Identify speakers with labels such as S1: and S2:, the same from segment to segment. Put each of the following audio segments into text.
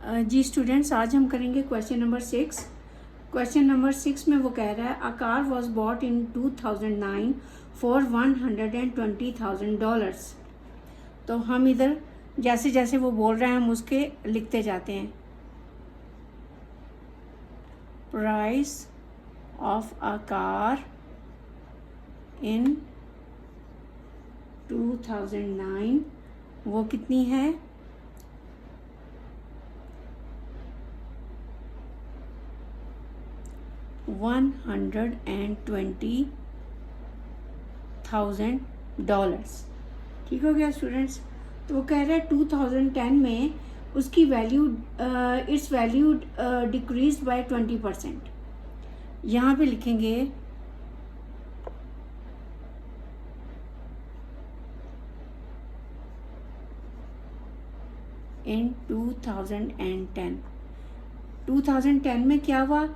S1: जी students, आज हम करेंगे क्वेश्चन नंबर 6। क्वेश्चन नंबर 6 में वो कह रहा है, a car was bought in 2009 for $120,000। तो हम इधर जैसे जैसे वो बोल रहे हैं हम उसके लिखते जाते हैं। Price of a car in 2009 वो कितनी है? $120,000। ठीक हो गया स्टूडेंट्स। तो वो कह रहे हैं 2010 में उसकी value it's value decrease by 20%। यहाँ पे लिखेंगे इन 2010 में क्या हुआ,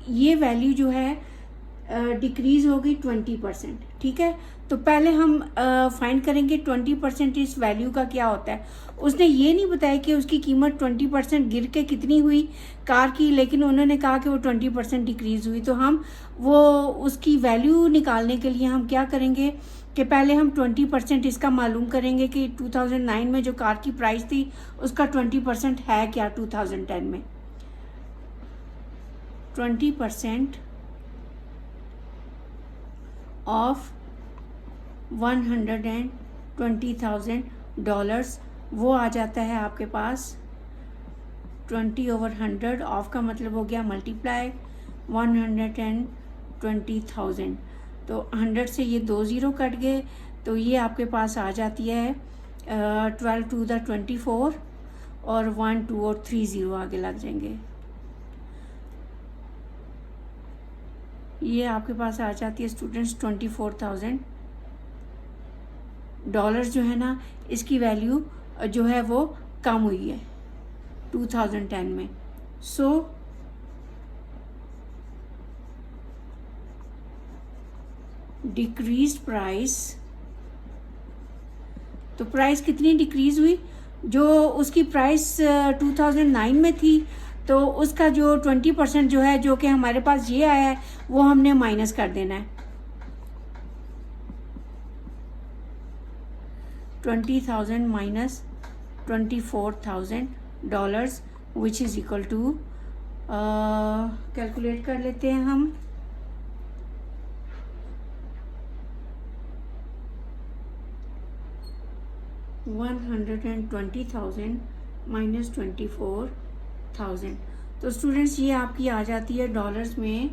S1: ये वैल्यू जो है डिक्रीज हो गई 20%। ठीक है, तो पहले हम फाइंड करेंगे 20% इस वैल्यू का क्या होता है। उसने ये नहीं बताया कि उसकी कीमत 20% गिर के कितनी हुई कार की, लेकिन उन्होंने कहा कि वो 20% डिक्रीज हुई। तो हम वो उसकी वैल्यू निकालने के लिए हम क्या करेंगे कि पहले हम 20% इसका मालूम करेंगे कि 2009 में जो कार की प्राइस थी उसका 20% है क्या 2010 में। 20% ऑफ $120,000 वो आ जाता है आपके पास 20/100। ऑफ का मतलब हो गया मल्टीप्लाई 120,000। तो 100 से ये 2 ज़ीरो कट गए, तो ये आपके पास आ जाती है 12 to the 24 और 1 2 और 3 ज़ीरो आगे लग जाएंगे। ये आपके पास आ जाती है स्टूडेंट्स $24,000 जो है ना, इसकी वैल्यू जो है वो कम हुई है 2010 में। सो डिक्रीज प्राइस, तो प्राइस कितनी डिक्रीज हुई? जो उसकी प्राइस 2009 में थी तो उसका जो 20% जो है, जो कि हमारे पास ये आया है, वो हमने माइनस कर देना है। 20,000 minus $24,000 which is equal to, calculate कर लेते हैं हम। $120,000 माइनस 24,000। तो स्टूडेंट्स ये आपकी आ जाती है डॉलर्स में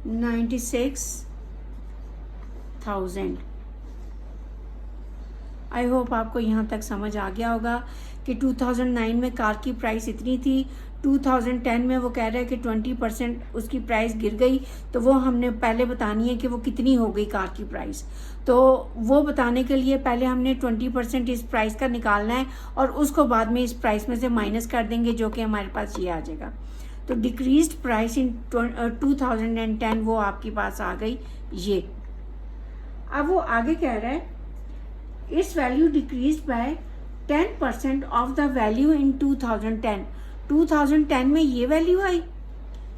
S1: 96,000। आई होप आपको यहाँ तक समझ आ गया होगा कि 2009 में कार की प्राइस इतनी थी, 2010 में वो कह रहा है कि 20% उसकी प्राइस गिर गई। तो वो हमने पहले बतानी है कि वो कितनी हो गई कार की प्राइस। तो वो बताने के लिए पहले हमने 20% इस प्राइस का निकालना है और उसको बाद में इस प्राइस में से माइनस कर देंगे, जो कि हमारे पास ये आ जाएगा। तो डिक्रीज्ड प्राइस इन 2010 वो आपके पास आ गई ये। अब वो आगे कह रहा है, it's value decrease by 10% of the value in 2010। 2010 में ये वैल्यू आई,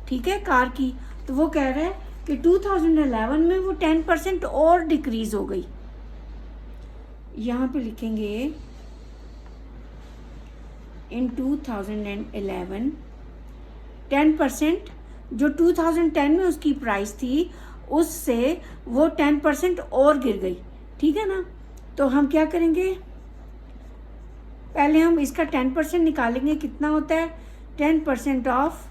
S1: ठीक है, कार की। तो वो कह रहा है कि 2011 में वो 10% और डिक्रीज हो गई। यहाँ पे लिखेंगे इन 2011 10%, जो 2010 में उसकी प्राइस थी उससे वो 10% और गिर गई। ठीक है ना, तो हम क्या करेंगे, पहले हम इसका 10% निकालेंगे। कितना होता है 10% ऑफ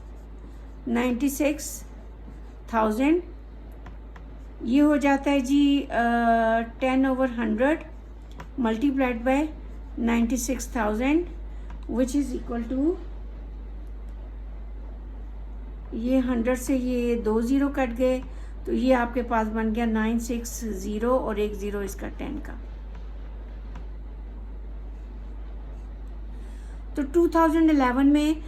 S1: 96,000? ये हो जाता है जी 10/100 multiplied by 96,000 which is equal to, ये 100 से ये 2 ज़ीरो कट गए, तो ये आपके पास बन गया 960 और 1 ज़ीरो इसका 10 का। तो 2011 में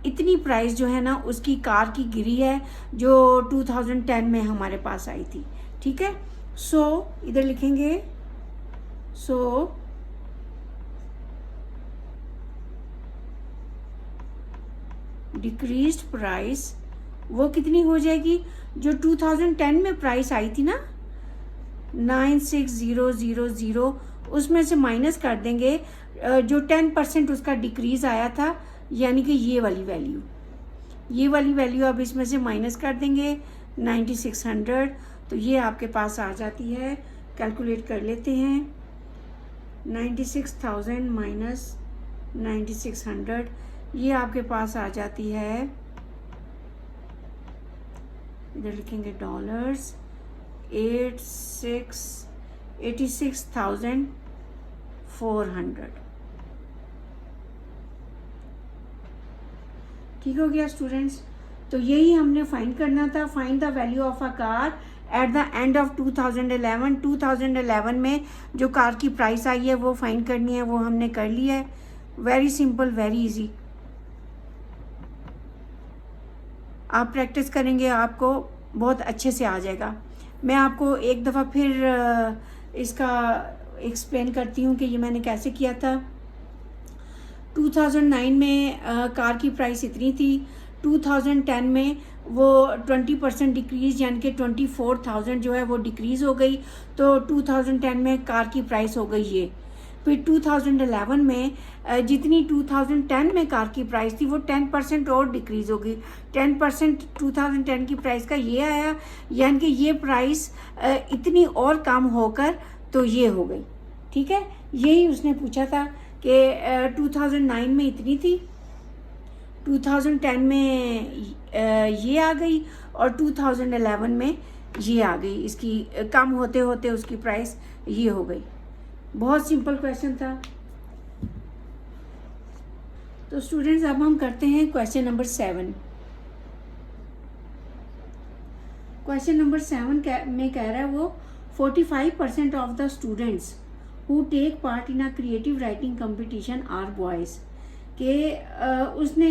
S1: इतनी प्राइस जो है ना उसकी कार की गिरी है, जो 2010 में हमारे पास आई थी। ठीक है, सो इधर लिखेंगे, सो डिक्रीज्ड प्राइस वो कितनी हो जाएगी, जो 2010 में प्राइस आई थी ना 96000, उसमें से माइनस कर देंगे जो 10% उसका डिक्रीज आया था, यानी कि ये वाली वैल्यू अब इसमें से माइनस कर देंगे 9600, तो ये आपके पास आ जाती है। कैलकुलेट कर लेते हैं, 96,000 माइनस 9600, ये आपके पास आ जाती है, इधर लिखेंगे डॉलर्स, 86,400। ठीक हो गया स्टूडेंट्स। तो यही हमने फाइंड करना था, find the value of a car at the end of 2011। 2011 में जो कार की प्राइस आई है वो फाइंड करनी है, वो हमने कर लिया है। Very simple, very easy. आप प्रैक्टिस करेंगे आपको बहुत अच्छे से आ जाएगा। मैं आपको एक दफ़ा फिर इसका एक्सप्लेन करती हूँ कि ये मैंने कैसे किया था। 2009 में कार की प्राइस इतनी थी, 2010 में वो 20% डिक्रीज़ यानी कि 24,000 जो है वो डिक्रीज़ हो गई, तो 2010 में कार की प्राइस हो गई ये। फिर 2011 में जितनी 2010 में कार की प्राइस थी वो 10% और डिक्रीज़ हो गई। 10% 2010 की प्राइस का ये आया, यानी कि ये प्राइस इतनी और कम होकर तो ये हो गई। ठीक है, यही उसने पूछा था कि 2009 में इतनी थी, 2010 में ये आ गई और 2011 में ये आ गई, इसकी कम होते होते उसकी प्राइस ये हो गई। बहुत सिंपल क्वेश्चन था। तो स्टूडेंट्स अब हम करते हैं क्वेश्चन नंबर 7। क्वेश्चन नंबर 7 में कह रहा है वो 45% of the students who take part in a creative writing competition are boys. के उसने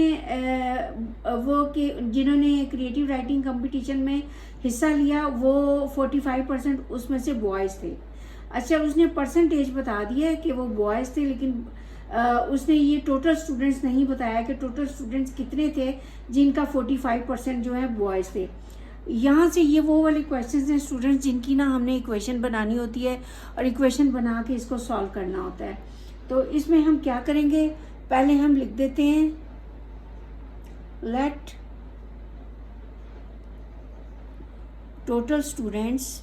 S1: वो कि जिन्होंने क्रिएटिव राइटिंग कंपटीशन में हिस्सा लिया वो 45% उसमें से बॉयज़ थे। अच्छा, उसने परसेंटेज बता दिया है कि वो बॉयज़ थे, लेकिन उसने ये टोटल स्टूडेंट्स नहीं बताया कि टोटल स्टूडेंट्स कितने थे जिनका 45% जो है बॉयज़ थे। यहाँ से ये वो वाले क्वेश्चंस हैं स्टूडेंट्स जिनकी ना हमने इक्वेशन बनानी होती है और इक्वेशन बना के इसको सॉल्व करना होता है। तो इसमें हम क्या करेंगे, पहले हम लिख देते हैं लेट टोटल स्टूडेंट्स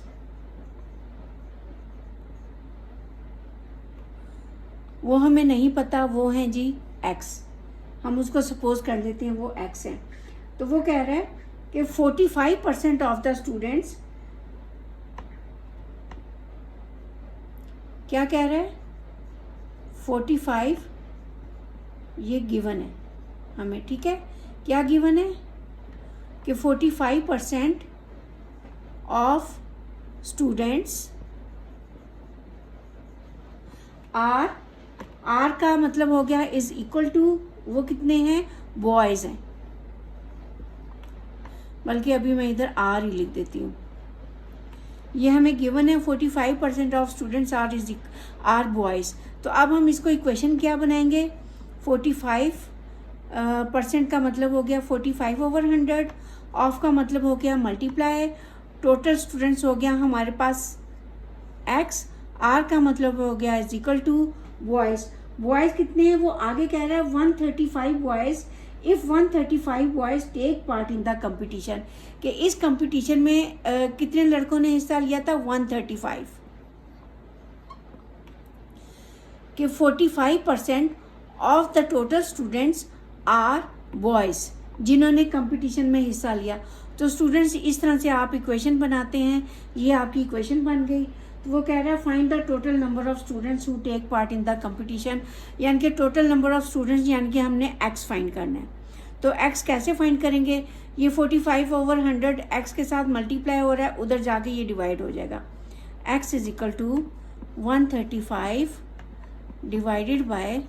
S1: वो हमें नहीं पता, वो हैं जी x। हम उसको सपोज कर लेते हैं वो x है। तो वो कह रहा है कि 45% ऑफ द स्टूडेंट्स, क्या कह रहा है 45, ये गिवन है हमें। ठीक है, क्या गिवन है कि 45% ऑफ स्टूडेंट्स आर का मतलब हो गया इज इक्वल टू, वो कितने हैं, बॉयज़ हैं। बल्कि अभी मैं इधर आर ही लिख देती हूँ। ये हमें गिवन है 45% ऑफ स्टूडेंट्स आर बॉयज़। तो अब हम इसको इक्वेशन क्या बनाएंगे, 45% का मतलब हो गया 45/100, ऑफ का मतलब हो गया मल्टीप्लाई, टोटल स्टूडेंट्स हो गया हमारे पास x, आर का मतलब हो गया is equal to boys. Boys कितने हैं, वो आगे कह रहा है 135 boys. If 135 boys take part in the competition, कि इस कंपटीशन में कितने लड़कों ने हिस्सा लिया था, 135। कि 45% of the total students are boys जिन्होंने कंपटीशन में हिस्सा लिया। तो स्टूडेंट्स इस तरह से आप इक्वेशन बनाते हैं, ये आपकी इक्वेशन बन गई। तो वो कह रहा है find the total number of students who take part in the competition, यानी कि टोटल नंबर ऑफ स्टूडेंट्स यानी कि हमने x फाइंड करना है। तो x कैसे फाइंड करेंगे, ये 45/100 x के साथ मल्टीप्लाई हो रहा है, उधर जाके ये डिवाइड हो जाएगा। x is equal to 135 divided by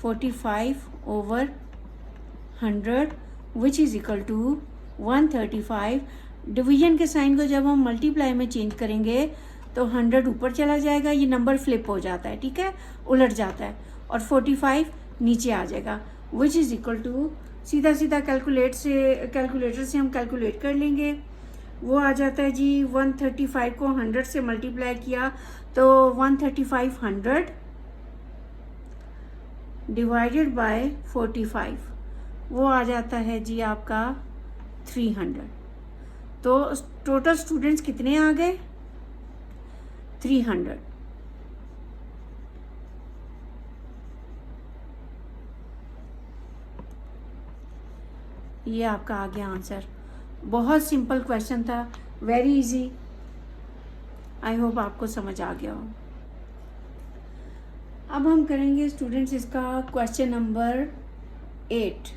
S1: 45/100 which is equal to 135। Division के साइन को जब हम मल्टीप्लाई में चेंज करेंगे तो 100 ऊपर चला जाएगा, ये नंबर फ्लिप हो जाता है, ठीक है, उलट जाता है, और 45 नीचे आ जाएगा, विच इज़ इक्वल टू सीधा सीधा कैलकुलेटर से हम कैलकुलेट कर लेंगे। वो आ जाता है जी 135 को 100 से मल्टीप्लाई किया तो 135 डिवाइडेड बाय 45 वो आ जाता है जी आपका 300। तो टोटल स्टूडेंट्स कितने आ गए? 300। ये आपका आ गया आंसर। बहुत सिंपल क्वेश्चन था, वेरी इजी। आई होप आपको समझ आ गया हो। अब हम करेंगे स्टूडेंट्स इसका क्वेश्चन नंबर 8।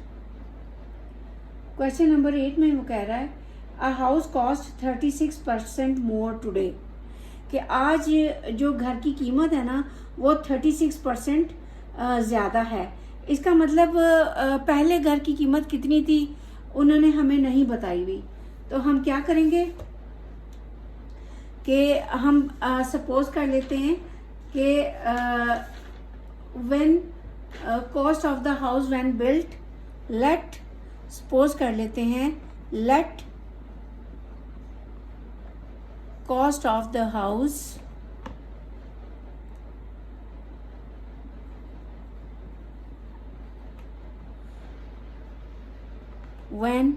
S1: क्वेश्चन नंबर 8 में वो कह रहा है a house cost 36% more today, कि आज जो घर की कीमत है ना वो 36% ज़्यादा है। इसका मतलब पहले घर की कीमत कितनी थी उन्होंने हमें नहीं बताई हुई। तो हम क्या करेंगे कि हम सपोज कर लेते हैं कि when cost of the house when built, let suppose कर लेते हैं let cost of the house when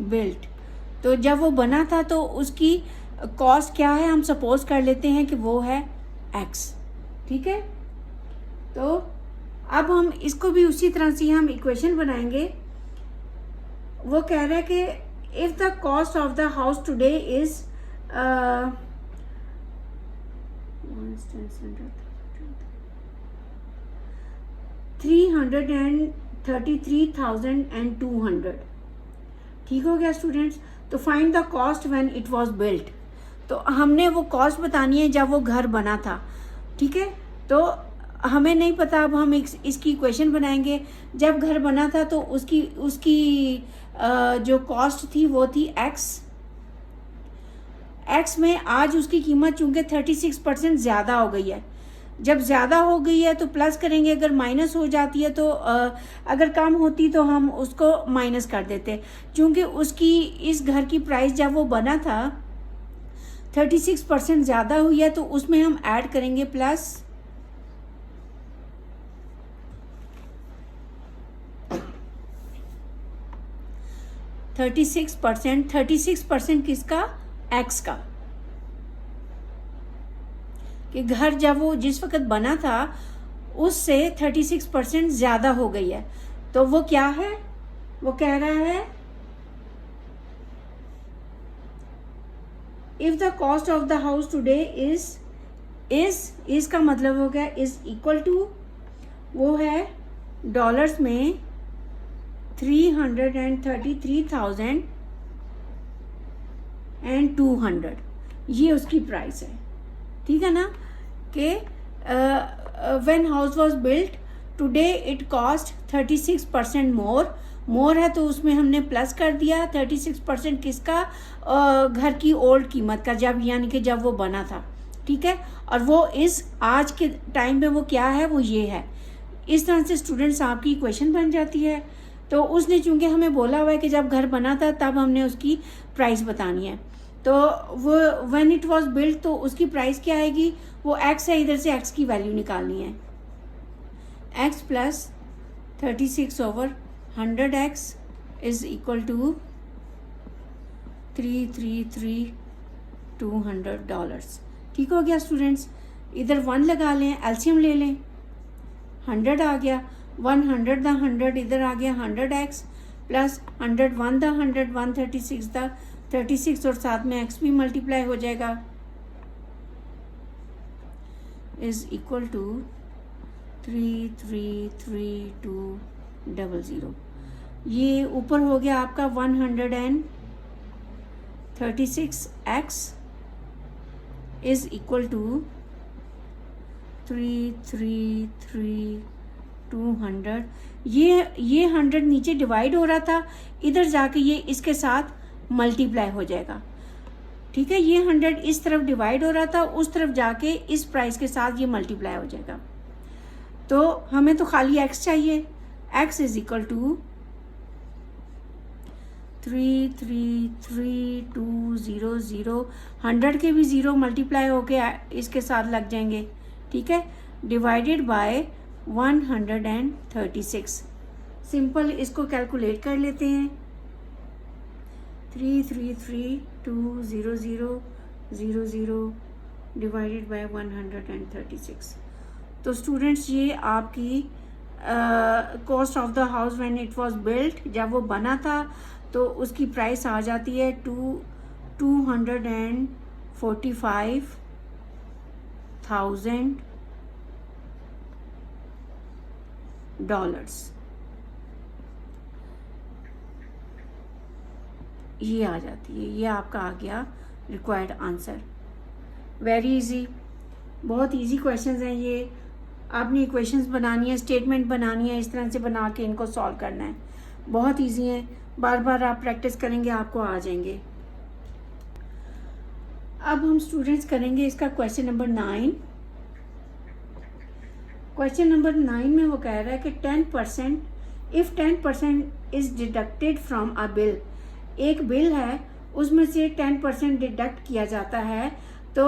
S1: built, तो जब वो बना था तो उसकी कॉस्ट क्या है, हम सपोज कर लेते हैं कि वो है x। ठीक है, तो अब हम इसको भी उसी तरह से हम इक्वेशन बनाएंगे। वो कह रहा है कि if the cost of the house today is 333,200। ठीक हो गया स्टूडेंट्स। तो find the cost when it was built, तो हमने वो कॉस्ट बतानी है जब वो घर बना था। ठीक है, तो हमें नहीं पता, अब हम इसकी इक्वेशन बनाएंगे। जब घर बना था तो उसकी जो कॉस्ट थी वो थी x में आज उसकी कीमत चूंकि 36% ज़्यादा हो गई है। जब ज़्यादा हो गई है तो प्लस करेंगे, अगर माइनस हो जाती है तो अगर कम होती तो हम उसको माइनस कर देते। चूंकि उसकी इस घर की प्राइस जब वो बना था 36% ज़्यादा हुई है तो उसमें हम ऐड करेंगे प्लस 36%। 36% किसका? x का, कि घर जब वो जिस वक्त बना था उससे 36% ज़्यादा हो गई है। तो वो क्या है, वो कह रहा है if the cost of the house today is का मतलब हो गया इज इक्वल टू, वो है डॉलर्स में 333,200, ये उसकी प्राइस है। ठीक है ना, कि when house was built today it cost 36% मोर है तो उसमें हमने प्लस कर दिया। 36% किसका? घर की ओल्ड कीमत का, जब यानी कि जब वो बना था। ठीक है, और वो इस आज के टाइम पे वो क्या है, वो ये है। इस तरह से स्टूडेंट्स आपकी इक्वेशन बन जाती है। तो उसने चूंकि हमें बोला हुआ है कि जब घर बना था तब हमने उसकी प्राइस बतानी है। तो वो व्हेन इट वाज बिल्ट तो उसकी प्राइस क्या आएगी, वो x है, इधर से x की वैल्यू निकालनी है। x plus 36/100x is equal to 333,200 dollars. ठीक हो गया स्टूडेंट्स। इधर 1 लगा लें, एलसीएम ले लें, 100 आ गया, 100 द 100 इधर आ गया 100x प्लस 101 द 100 136 द 36 और साथ में x भी मल्टीप्लाई हो जाएगा इज इक्वल टू 333,200। ये ऊपर हो गया आपका 136x इज इक्वल टू 333,200। ये 100 नीचे डिवाइड हो रहा था, इधर जाके ये इसके साथ मल्टीप्लाई हो जाएगा। ठीक है, ये 100 इस तरफ डिवाइड हो रहा था, उस तरफ जाके इस प्राइस के साथ ये मल्टीप्लाई हो जाएगा। तो हमें तो खाली x चाहिए। x इज इक्वल टू 333,200, 100 के भी 0 मल्टीप्लाई होके इसके साथ लग जाएंगे, ठीक है, डिवाइडेड बाय 136। सिंपल इसको कैलकुलेट कर लेते हैं। 333,200 डिवाइडेड बाय 136। तो स्टूडेंट्स ये आपकी cost of the house when it was built, जब वो बना था तो उसकी प्राइस आ जाती है $245,000। ये आ जाती है, ये आपका आ गया रिक्वायर्ड आंसर। वेरी इजी, बहुत इजी क्वेश्चंस हैं ये। आपने इक्वेशंस बनानी है, स्टेटमेंट बनानी है, इस तरह से बना के इनको सॉल्व करना है। बहुत इजी है, बार बार आप प्रैक्टिस करेंगे आपको आ जाएंगे। अब हम स्टूडेंट्स करेंगे इसका क्वेश्चन नंबर 9। क्वेश्चन नंबर 9 में वो कह रहा है कि 10%, if 10% is deducted from a bill, एक बिल है उसमें से 10% डिडक्ट किया जाता है तो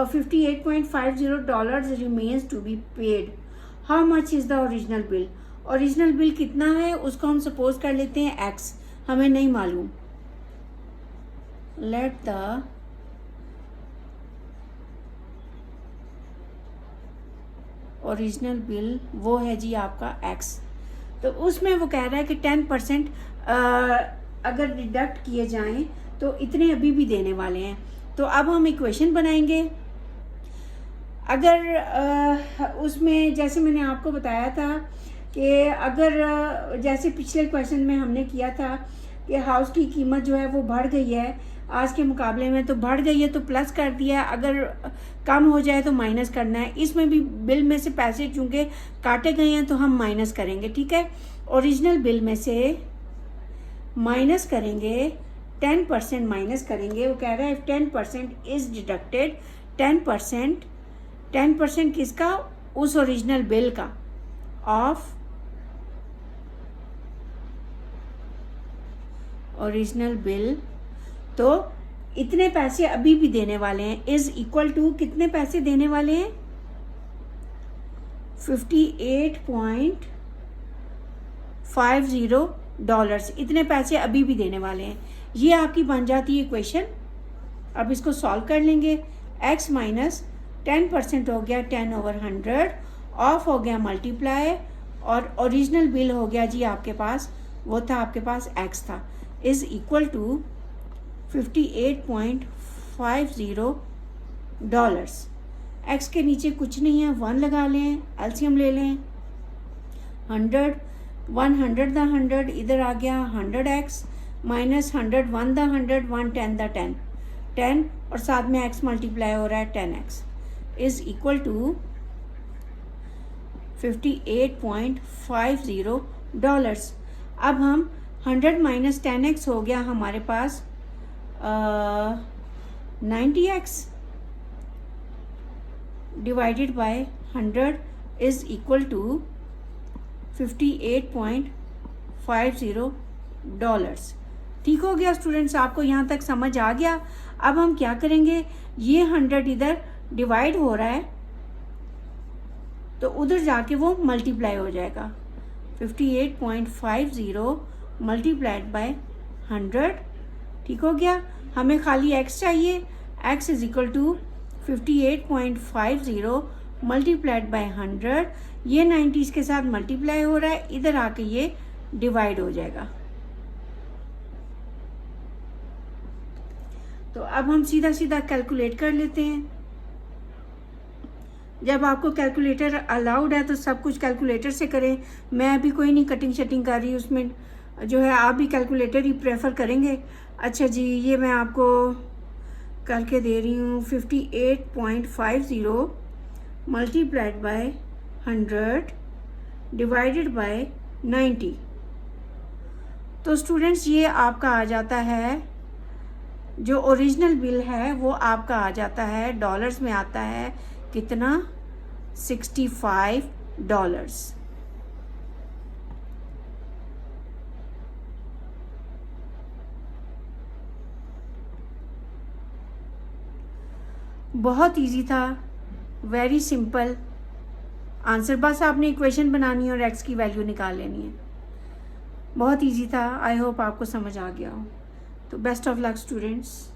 S1: $58.50 remains to be paid. How much is the original bill? Original bill कितना है उसको हम सपोज कर लेते हैं x, हमें नहीं मालूम। लेट द ओरिजिनल बिल वो है जी आपका x। तो उसमें वो कह रहा है कि 10% अगर डिडक्ट किए जाएं तो इतने अभी भी देने वाले हैं। तो अब हम इक्वेशन बनाएंगे। अगर उसमें जैसे मैंने आपको बताया था कि अगर जैसे पिछले क्वेश्चन में हमने किया था कि हाउस की कीमत जो है वो बढ़ गई है आज के मुकाबले में, तो बढ़ गई है तो प्लस कर दिया, अगर कम हो जाए तो माइनस करना है। इसमें भी बिल में से पैसे चूंकि काटे गए हैं तो हम माइनस करेंगे, ठीक है। ओरिजिनल बिल में से माइनस करेंगे, 10% माइनस करेंगे। वो कह रहा है 10% इज डिडक्टेड, 10% किसका? उस ओरिजिनल बिल का, ऑफ ओरिजिनल बिल। तो इतने पैसे अभी भी देने वाले हैं, इज इक्वल टू कितने पैसे देने वाले हैं? $58.50, इतने पैसे अभी भी देने वाले हैं। ये आपकी बन जाती है इक्वेशन। अब इसको सॉल्व कर लेंगे। x माइनस 10% हो गया 10/100, ऑफ हो गया मल्टीप्लाई, और ओरिजिनल बिल हो गया जी आपके पास, वो था आपके पास x था, इज इक्वल टू $58.50। x के नीचे कुछ नहीं है, 1 लगा लें, एलसीएम ले लें। 100 द 100 इधर आ गया, 100x माइनस 100 1 द 100 1 10 द 10 और साथ में x मल्टीप्लाई हो रहा है 10x इज इक्वल टू $58.50। अब हम 100 माइनस 10x हो गया हमारे पास 90x divided by 100 is equal to $58.50। ठीक हो गया स्टूडेंट्स, आपको यहाँ तक समझ आ गया। अब हम क्या करेंगे, ये 100 इधर डिवाइड हो रहा है तो उधर जाके वो मल्टीप्लाई हो जाएगा। 58.50 मल्टीप्लाइड बाय 100, ठीक हो गया। हमें खाली x चाहिए, x is equal to 58.50 multiplied by 100। ये 90 के साथ मल्टीप्लाई हो रहा है, इधर आके ये डिवाइड हो जाएगा। तो अब हम सीधा सीधा कैलकुलेट कर लेते हैं। जब आपको कैलकुलेटर अलाउड है तो सब कुछ कैलकुलेटर से करें। मैं अभी कोई नहीं कटिंग शटिंग कर रही, उसमें जो है आप भी कैलकुलेटर ही प्रेफर करेंगे। अच्छा जी, ये मैं आपको करके दे रही हूँ। 58.50 मल्टीप्लाइड बाय 100 डिवाइडेड बाय 90। तो स्टूडेंट्स ये आपका आ जाता है, जो ओरिजिनल बिल है वो आपका आ जाता है, डॉलर्स में आता है कितना, $65। डॉलर्स। बहुत इजी था, वेरी सिंपल आंसर, बस आपने इक्वेशन बनानी है और एक्स की वैल्यू निकाल लेनी है। बहुत इजी था। आई होप आपको समझ आ गया हो। तो बेस्ट ऑफ लक स्टूडेंट्स।